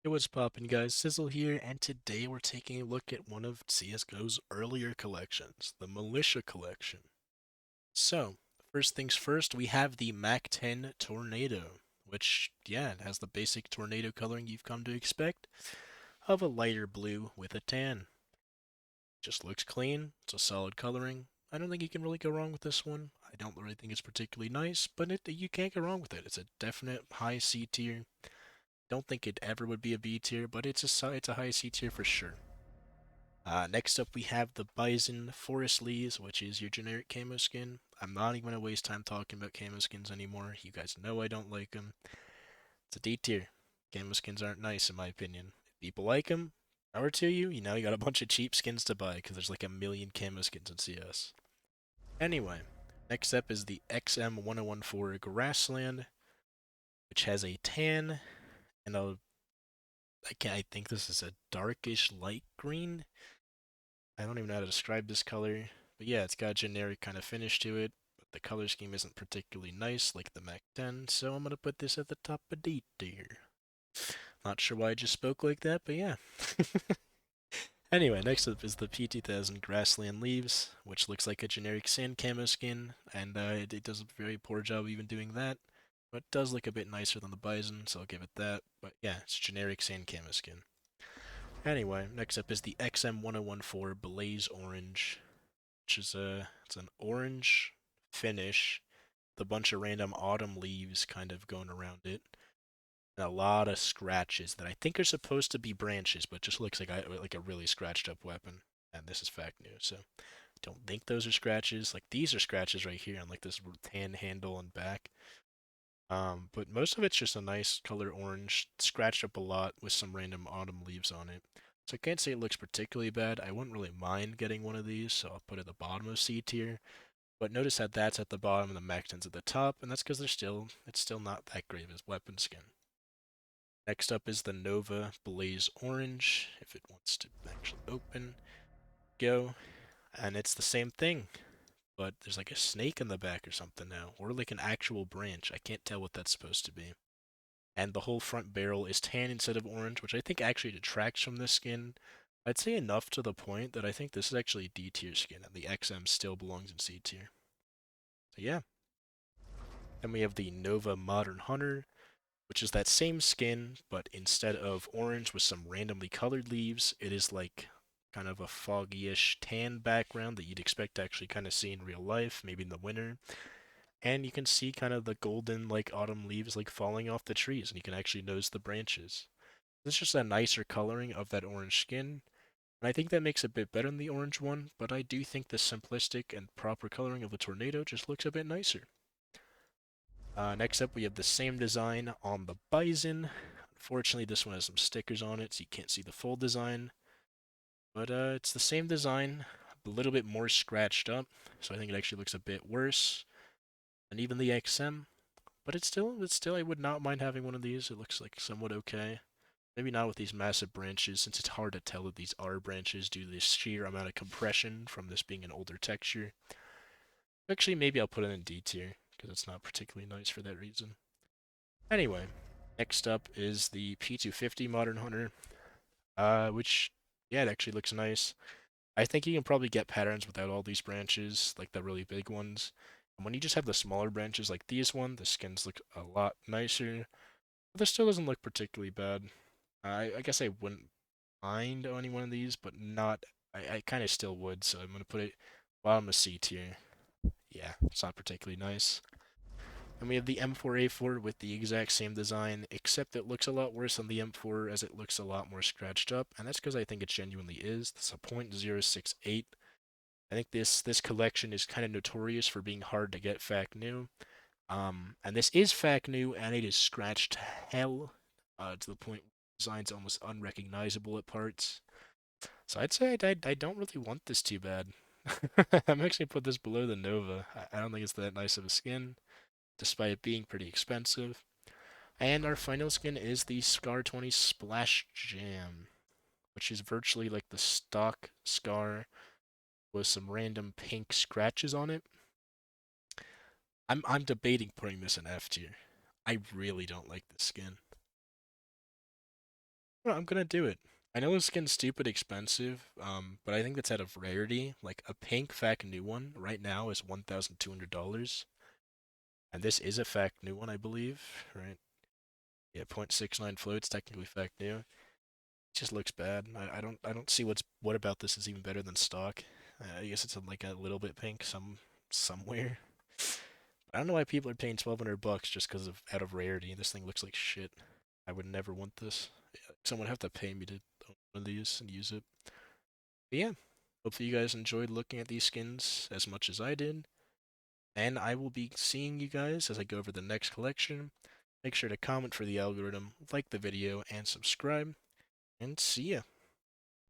Hey, what's poppin', guys? Szyl here, and today we're taking a look at one of CSGO's earlier collections, the Militia collection. So, first things first, we have the Mac10 Tornado, which, yeah, it has the basic tornado coloring you've come to expect, of a lighter blue with a tan. Just looks clean, it's a solid coloring. I don't think you can really go wrong with this one. I don't really think it's particularly nice, but you can't go wrong with it. It's a definite high C tier. Don't think it ever would be a B tier, but it's a high C tier for sure. Next up, we have the Bison Forest Leaves, which is your generic camo skin. I'm not even gonna waste time talking about camo skins anymore. You guys know I don't like them. It's a D tier. Camo skins aren't nice in my opinion. If people like them, power to you. You know you got a bunch of cheap skins to buy because there's like a million camo skins in CS. Anyway, next up is the XM1014 Grassland, which has a tan and a I think this is a darkish light green. I don't even know how to describe this color. But yeah, it's got a generic kind of finish to it. But the color scheme isn't particularly nice like the Mac 10, so I'm going to put this at the top of D tier. Not sure why I just spoke like that, but yeah. Anyway, next up is the P2000 Grassland Leaves, which looks like a generic sand camo skin, and it does a very poor job even doing that. But it does look a bit nicer than the Bison, so I'll give it that. But yeah, it's generic sand camo skin. Anyway, next up is the XM1014 Blaze Orange, which is it's an orange finish with a bunch of random autumn leaves kind of going around it, and a lot of scratches that I think are supposed to be branches, but just looks like a really scratched up weapon. And this is fact news, so don't think those are scratches. Like these are scratches right here on like this tan handle and back. But most of it's just a nice color orange, scratched up a lot with some random autumn leaves on it. So I can't say it looks particularly bad. I wouldn't really mind getting one of these, so I'll put it at the bottom of C tier. But notice that that's at the bottom and the Mac 10's at the top, and that's because it's still not that great of a weapon skin. Next up is the Nova Blaze Orange, if it wants to actually open. Go. And it's the same thing, but there's like a snake in the back or something now, or like an actual branch. I can't tell what that's supposed to be. And the whole front barrel is tan instead of orange, which I think actually detracts from this skin. I'd say enough to the point that I think this is actually a D tier skin, and the XM still belongs in C tier. So yeah. Then we have the Nova Modern Hunter, which is that same skin, but instead of orange with some randomly colored leaves, it is like kind of a foggy-ish tan background that you'd expect to actually kind of see in real life, maybe in the winter. And you can see kind of the golden like autumn leaves like falling off the trees, and you can actually notice the branches. It's just a nicer coloring of that orange skin, and I think that makes it a bit better than the orange one, but I do think the simplistic and proper coloring of the tornado just looks a bit nicer. Next up, we have the same design on the Bison. Unfortunately, this one has some stickers on it, so you can't see the full design. But it's the same design, a little bit more scratched up, so I think it actually looks a bit worse than even the XM. But it's still, I would not mind having one of these. It looks like somewhat okay. Maybe not with these massive branches, since it's hard to tell that these are branches due to the sheer amount of compression from this being an older texture. Actually, maybe I'll put it in D tier, because it's not particularly nice for that reason. Anyway, next up is the P250 Modern Hunter, which, yeah, it actually looks nice. I think you can probably get patterns without all these branches, like the really big ones. And when you just have the smaller branches like these one, the skins look a lot nicer. But this still doesn't look particularly bad. I guess I wouldn't mind owning one of these, but not. I kind of still would, so I'm gonna put it bottom of C tier. Yeah, it's not particularly nice. And we have the M4A4 with the exact same design, except it looks a lot worse than the M4 as it looks a lot more scratched up, and that's because I think it genuinely is. It's a .068. I think this collection is kind of notorious for being hard to get fact new. And this is fact new, and it is scratched to hell, to the point where the design's almost unrecognizable at parts. So I'd say I don't really want this too bad. I'm actually put this below the Nova. I don't think it's that nice of a skin, despite it being pretty expensive. And our final skin is the Scar 20 Splash Jam, which is virtually like the stock Scar with some random pink scratches on it. I'm debating putting this in F tier. I really don't like this skin. Well, I'm gonna do it. I know this skin's stupid expensive, but I think that's out of rarity. Like a pink fact new one right now is $1,200, and this is a fact new one, I believe, right? Yeah, 0.69 floats, technically fact new. It just looks bad. I don't see what about this is even better than stock. I guess it's like a little bit pink somewhere. I don't know why people are paying $1,200 just because of out of rarity. This thing looks like shit. I would never want this. Someone have to pay me to own one of these and use it. But yeah, hopefully you guys enjoyed looking at these skins as much as I did. And I will be seeing you guys as I go over the next collection. Make sure to comment for the algorithm, like the video, and subscribe. And see ya.